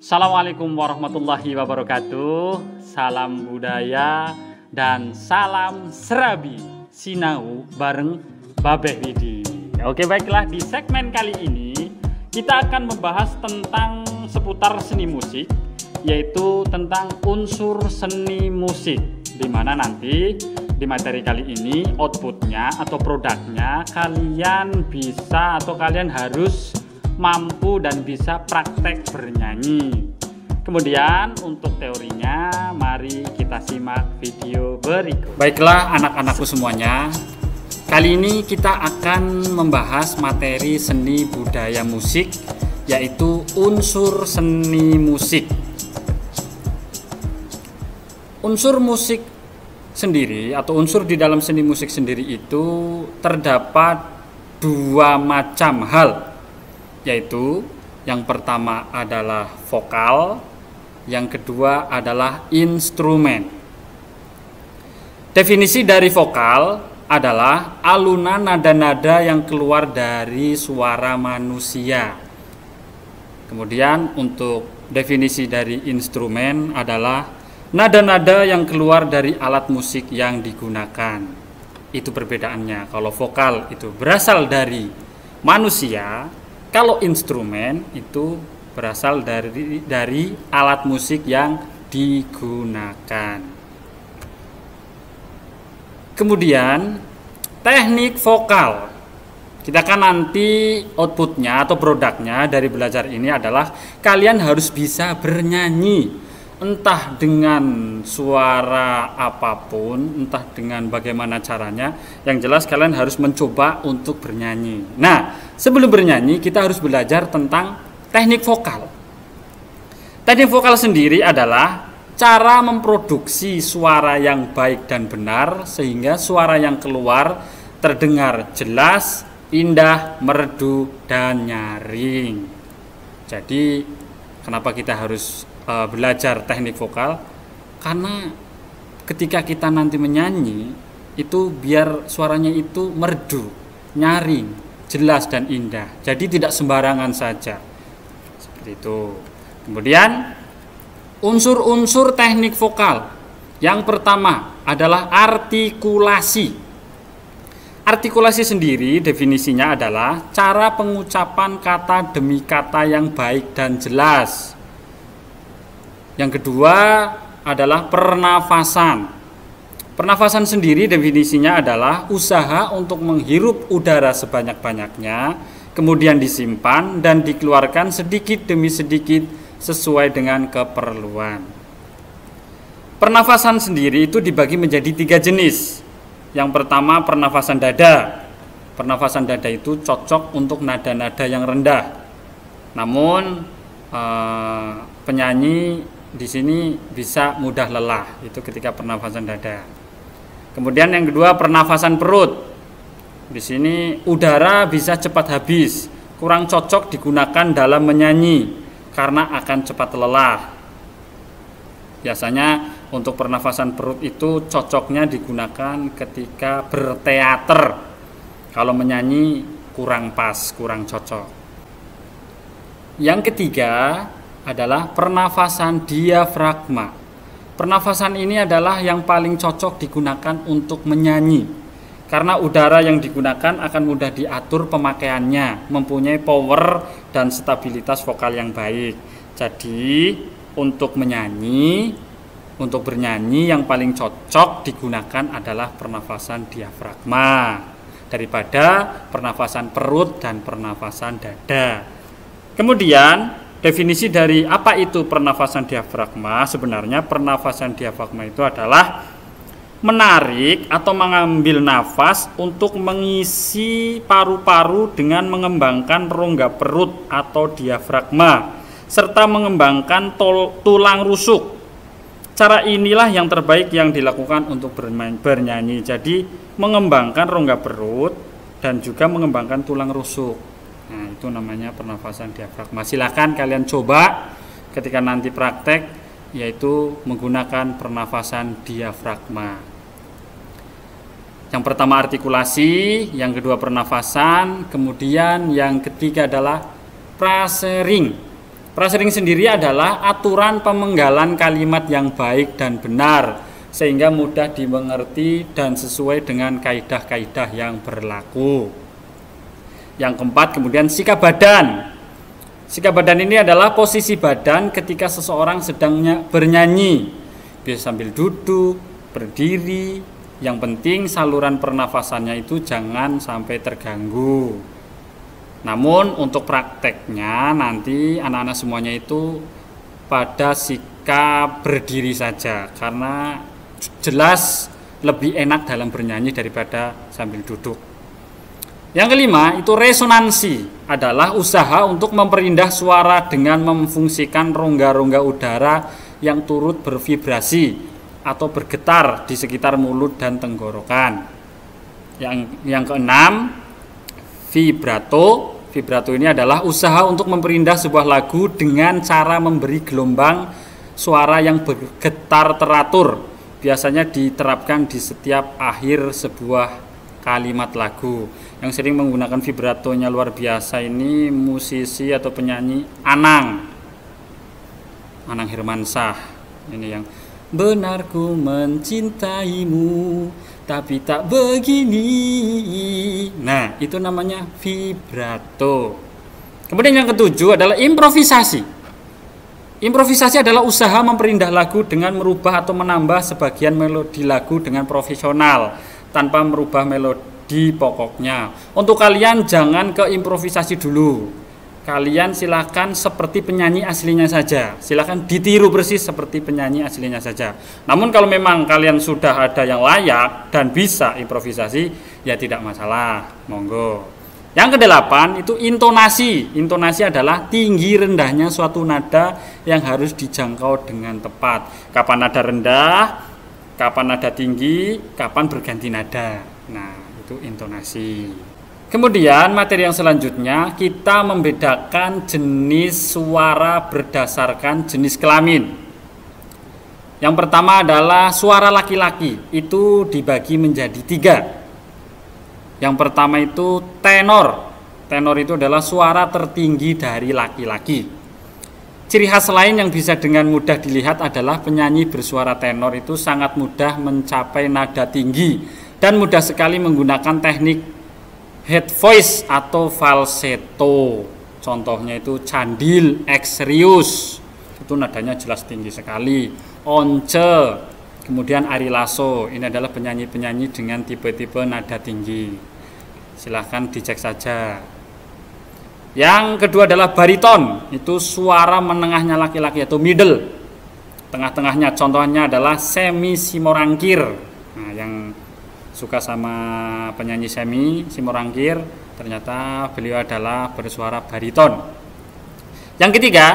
Assalamualaikum warahmatullahi wabarakatuh. Salam budaya dan salam serabi sinau bareng Babeh Widi. Oke, baiklah, di segmen kali ini kita akan membahas tentang seputar seni musik, yaitu tentang unsur seni musik, di mana nanti di materi kali ini outputnya atau produknya kalian bisa atau kalian harus mampu dan bisa praktek bernyanyi. Kemudian untuk teorinya mari kita simak video berikut. Baiklah anak-anakku semuanya, kali ini kita akan membahas materi seni budaya musik, yaitu unsur seni musik. Unsur musik sendiri atau unsur di dalam seni musik sendiri itu terdapat dua macam hal, yaitu yang pertama adalah vokal, yang kedua adalah instrumen. Definisi dari vokal adalah alunan nada-nada yang keluar dari suara manusia. Kemudian untuk definisi dari instrumen adalah nada-nada yang keluar dari alat musik yang digunakan. Itu perbedaannya. Kalau vokal itu berasal dari manusia, kalau instrumen itu berasal dari alat musik yang digunakan. Kemudian teknik vokal. Kita kan nanti outputnya atau produknya dari belajar ini adalah kalian harus bisa bernyanyi. Entah dengan suara apapun, entah dengan bagaimana caranya, yang jelas kalian harus mencoba untuk bernyanyi. Nah, sebelum bernyanyi kita harus belajar tentang teknik vokal. Teknik vokal sendiri adalah cara memproduksi suara yang baik dan benar sehingga suara yang keluar terdengar jelas, indah, merdu, dan nyaring. Jadi, kenapa kita harus belajar teknik vokal? Karena ketika kita nanti menyanyi itu biar suaranya itu merdu, nyaring, jelas dan indah. Jadi tidak sembarangan saja. Seperti itu. Kemudian unsur-unsur teknik vokal. Yang pertama adalah artikulasi. Artikulasi sendiri definisinya adalah cara pengucapan kata demi kata yang baik dan jelas. Yang kedua adalah pernafasan. Pernafasan sendiri definisinya adalah usaha untuk menghirup udara sebanyak-banyaknya, kemudian disimpan dan dikeluarkan sedikit demi sedikit sesuai dengan keperluan. Pernafasan sendiri itu dibagi menjadi 3 jenis. Yang pertama pernafasan dada. Pernafasan dada itu cocok untuk nada-nada yang rendah. Namun penyanyi di sini bisa mudah lelah, itu ketika pernafasan dada. Kemudian yang kedua pernafasan perut. Di sini udara bisa cepat habis, kurang cocok digunakan dalam menyanyi karena akan cepat lelah. Biasanya untuk pernafasan perut itu cocoknya digunakan ketika berteater. Kalau menyanyi kurang pas, kurang cocok. Yang ketiga adalah pernafasan diafragma. Pernafasan ini adalah yang paling cocok digunakan untuk menyanyi karena udara yang digunakan akan mudah diatur pemakaiannya, mempunyai power dan stabilitas vokal yang baik. Jadi untuk bernyanyi yang paling cocok digunakan adalah pernafasan diafragma daripada pernafasan perut dan pernafasan dada. Kemudian definisi dari apa itu pernafasan diafragma. Sebenarnya pernafasan diafragma itu adalah menarik atau mengambil nafas untuk mengisi paru-paru dengan mengembangkan rongga perut atau diafragma serta mengembangkan tulang rusuk. Cara inilah yang terbaik yang dilakukan untuk bernyanyi. Jadi mengembangkan rongga perut dan juga mengembangkan tulang rusuk. Nah, itu namanya pernafasan diafragma. Silakan kalian coba ketika nanti praktek, yaitu menggunakan pernafasan diafragma. Yang pertama artikulasi, yang kedua pernafasan, kemudian yang ketiga adalah frasering. Prasering sendiri adalah aturan pemenggalan kalimat yang baik dan benar sehingga mudah dimengerti dan sesuai dengan kaidah-kaidah yang berlaku. Yang keempat, kemudian sikap badan. Sikap badan ini adalah posisi badan ketika seseorang sedang bernyanyi. Bisa sambil duduk, berdiri. Yang penting saluran pernafasannya itu jangan sampai terganggu. Namun untuk prakteknya nanti anak-anak semuanya itu pada sikap berdiri saja, karena jelas lebih enak dalam bernyanyi daripada sambil duduk. Yang kelima itu resonansi, adalah usaha untuk memperindah suara dengan memfungsikan rongga-rongga udara yang turut bervibrasi atau bergetar di sekitar mulut dan tenggorokan. Yang keenam, vibrato. Vibrato ini adalah usaha untuk memperindah sebuah lagu dengan cara memberi gelombang suara yang bergetar teratur. Biasanya diterapkan di setiap akhir sebuah kalimat lagu. Yang sering menggunakan vibratonya luar biasa ini musisi atau penyanyi Anang Hermansyah. Ini yang benar ku mencintaimu tapi tak begini. Nah, itu namanya vibrato. Kemudian yang ketujuh adalah improvisasi. Improvisasi adalah usaha memperindah lagu dengan merubah atau menambah sebagian melodi lagu dengan profesional tanpa merubah melodi pokoknya. Untuk kalian jangan ke improvisasi dulu. Kalian silakan seperti penyanyi aslinya saja. Silakan ditiru persis seperti penyanyi aslinya saja. Namun kalau memang kalian sudah ada yang layak dan bisa improvisasi, ya tidak masalah, monggo. Yang kedelapan itu intonasi. Intonasi adalah tinggi rendahnya suatu nada yang harus dijangkau dengan tepat. Kapan nada rendah, kapan nada tinggi, kapan berganti nada. Nah, itu intonasi. Kemudian materi yang selanjutnya kita membedakan jenis suara berdasarkan jenis kelamin. Yang pertama adalah suara laki-laki, itu dibagi menjadi 3. Yang pertama itu tenor. Tenor itu adalah suara tertinggi dari laki-laki. Ciri khas lain yang bisa dengan mudah dilihat adalah penyanyi bersuara tenor itu sangat mudah mencapai nada tinggi dan mudah sekali menggunakan teknik head voice atau falsetto. Contohnya itu Candil, Exrius, itu nadanya jelas tinggi sekali. Once, kemudian Ari Lasso, ini adalah penyanyi-penyanyi dengan tipe-tipe nada tinggi. Silahkan dicek saja. Yang kedua adalah bariton, itu suara menengahnya laki-laki atau middle. Tengah-tengahnya contohnya adalah Semi Simorangkir. Nah, yang suka sama penyanyi Semi Simorangkir, ternyata beliau adalah bersuara bariton. Yang ketiga,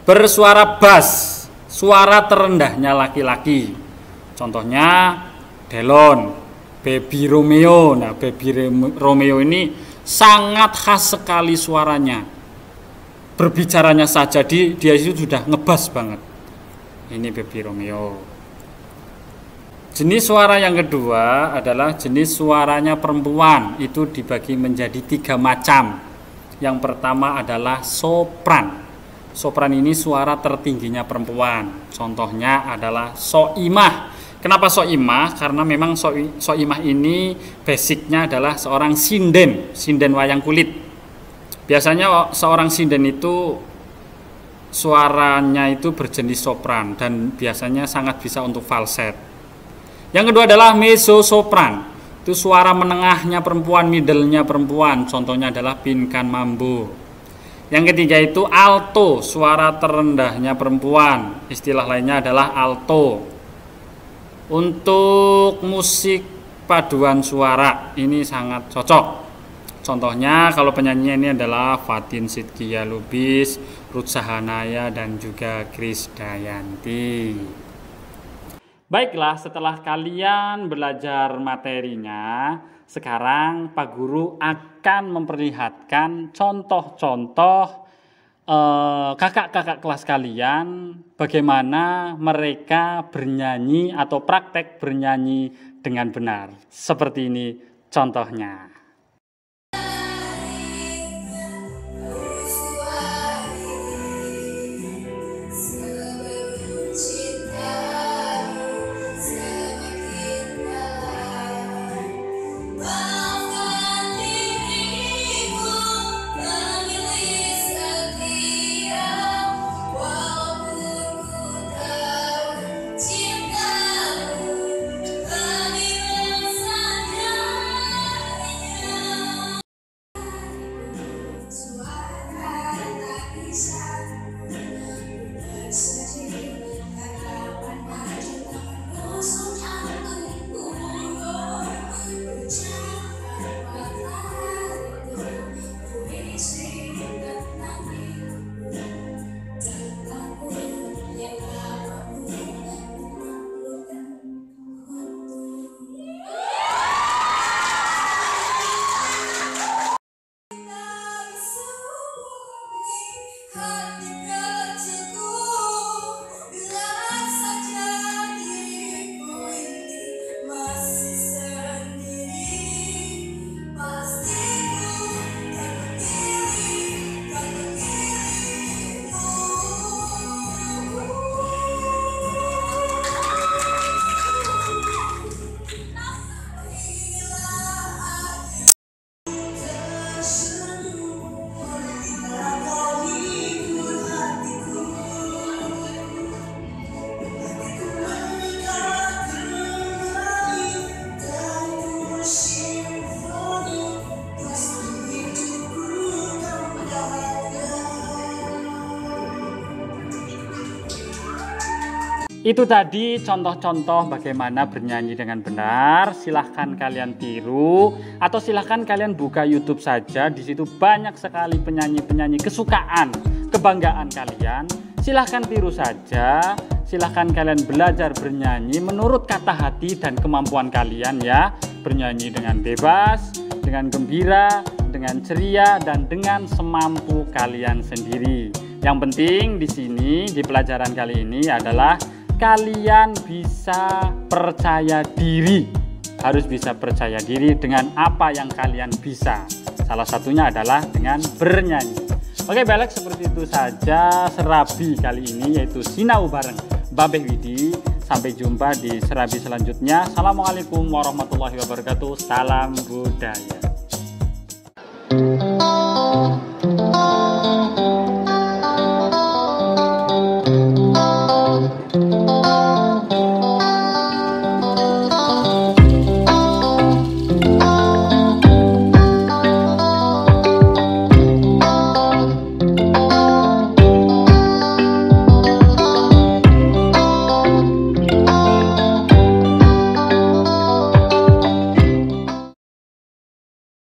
bersuara bass, suara terendahnya laki-laki. Contohnya Delon, Baby Romeo. Nah, Baby Romeo ini sangat khas sekali suaranya. Berbicaranya saja dia itu sudah ngebas banget. Ini Baby Romeo. Jenis suara yang kedua adalah jenis suaranya perempuan. Itu dibagi menjadi 3 macam. Yang pertama adalah sopran. Sopran ini suara tertingginya perempuan. Contohnya adalah Soimah. Kenapa Soimah? Karena memang Soimah ini basicnya adalah seorang sinden wayang kulit. Biasanya seorang sinden itu suaranya itu berjenis sopran dan biasanya sangat bisa untuk falset. Yang kedua adalah mezzo sopran. Itu suara menengahnya perempuan, middle-nya perempuan. Contohnya adalah Pinkan Mambo. Yang ketiga itu alto, suara terendahnya perempuan. Istilah lainnya adalah alto. Untuk musik paduan suara ini sangat cocok. Contohnya kalau penyanyi ini adalah Fatin Sidkia Lubis, Ruth Sahanaya dan juga Krisdayanti. Baiklah, setelah kalian belajar materinya, sekarang Pak Guru akan memperlihatkan contoh-contoh kakak-kakak kelas kalian bagaimana mereka bernyanyi atau praktek bernyanyi dengan benar. Seperti ini contohnya. Itu tadi contoh-contoh bagaimana bernyanyi dengan benar. Silahkan kalian tiru atau silahkan kalian buka YouTube saja. Di situ banyak sekali penyanyi-penyanyi kesukaan, kebanggaan kalian. Silahkan tiru saja. Silahkan kalian belajar bernyanyi menurut kata hati dan kemampuan kalian ya. Bernyanyi dengan bebas, dengan gembira, dengan ceria, dan dengan semampu kalian sendiri. Yang penting di sini di pelajaran kali ini adalah kalian bisa percaya diri. Harus bisa percaya diri dengan apa yang kalian bisa. Salah satunya adalah dengan bernyanyi. Oke Belek, seperti itu saja Serabi kali ini, yaitu Sinau bareng Babeh Widi. Sampai jumpa di Serabi selanjutnya. Assalamualaikum warahmatullahi wabarakatuh. Salam budaya.